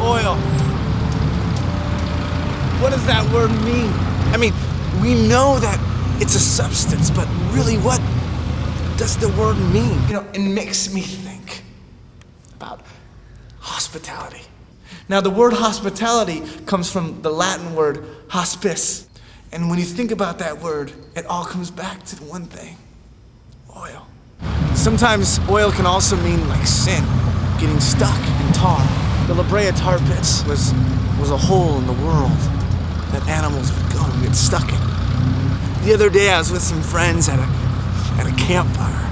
Oil. What does that word mean? I mean, we know that it's a substance, but really what does the word mean? You know, it makes me think about hospitality. Now, the word hospitality comes from the Latin word hospice. And when you think about that word, it all comes back to one thing: oil. Sometimes oil can also mean like sin, getting stuck in tar. The La Brea tar pits was a hole in the world that animals would go and get stuck in. The other day I was with some friends at a campfire.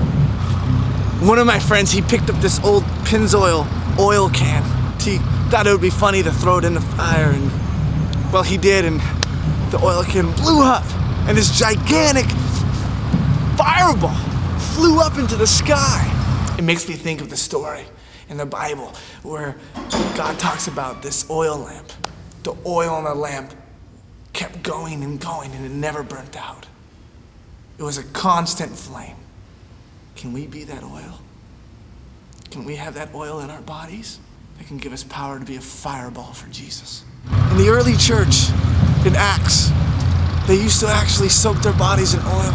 One of my friends, he picked up this old Pennzoil oil can. He thought it would be funny to throw it in the fire, and well, he did, and the oil can blew up, and this gigantic fireball flew up into the sky. It makes me think of the story in the Bible where God talks about this oil lamp. The oil in the lamp kept going and going, and it never burnt out. It was a constant flame. Can we be that oil? Can we have that oil in our bodies that can give us power to be a fireball for Jesus? In the early church, in Acts, they used to actually soak their bodies in oil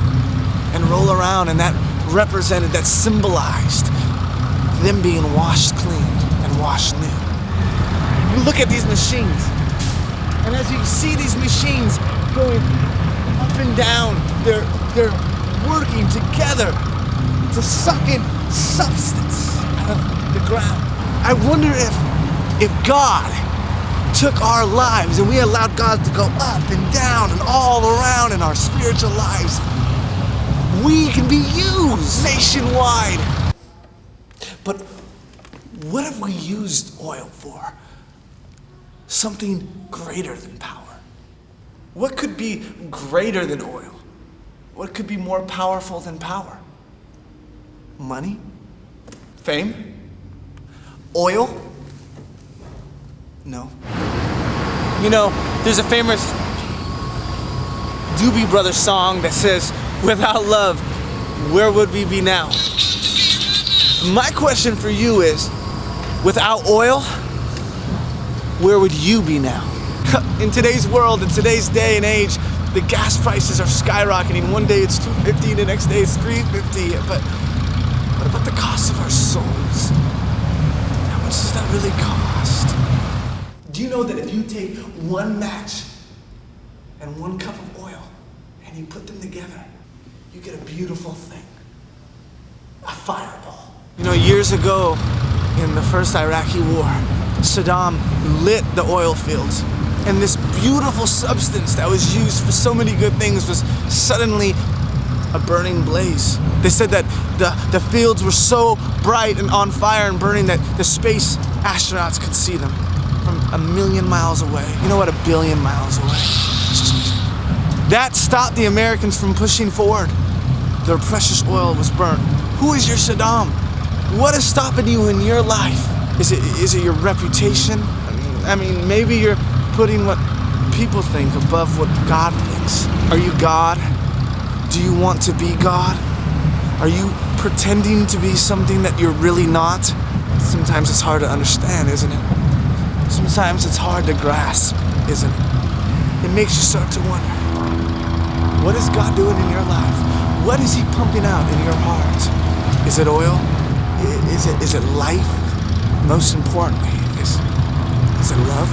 and roll around, and that represented, that symbolized them being washed clean and washed new. You look at these machines, and as you see these machines going up and down, they're working together to suck in substance out of the ground. I wonder if God took our lives and we allowed God to go up and down and all around in our spiritual lives, we can be used nationwide. But what if we used oil for something greater than power? What could be greater than oil? What could be more powerful than power? Money? Fame? Oil? No. You know, there's a famous Doobie Brothers song that says, "Without love, where would we be now?" My question for you is, without oil, where would you be now? In today's world, in today's day and age, the gas prices are skyrocketing. One day it's $2.50, the next day it's $3.50. But what about the cost of our souls? How much does that really cost? Do you know that if you take one match and one cup of oil and you put them together, you get a beautiful thing, a fireball? You know, years ago in the first Iraqi war, Saddam lit the oil fields, and this beautiful substance that was used for so many good things was suddenly a burning blaze. They said that the fields were so bright and on fire and burning that the space astronauts could see them from 1,000,000 miles away. You know what, 1,000,000,000 miles away. That stopped the Americans from pushing forward. Their precious oil was burnt. Who is your Saddam? What is stopping you in your life? Is it your reputation? I mean, maybe you're putting what people think above what God thinks. Are you God? Do you want to be God? Are you pretending to be something that you're really not? Sometimes it's hard to understand, isn't it? Sometimes it's hard to grasp, isn't it? It makes you start to wonder, what is God doing in your life? What is He pumping out in your heart? Is it oil? Is it life? Most importantly, is it love?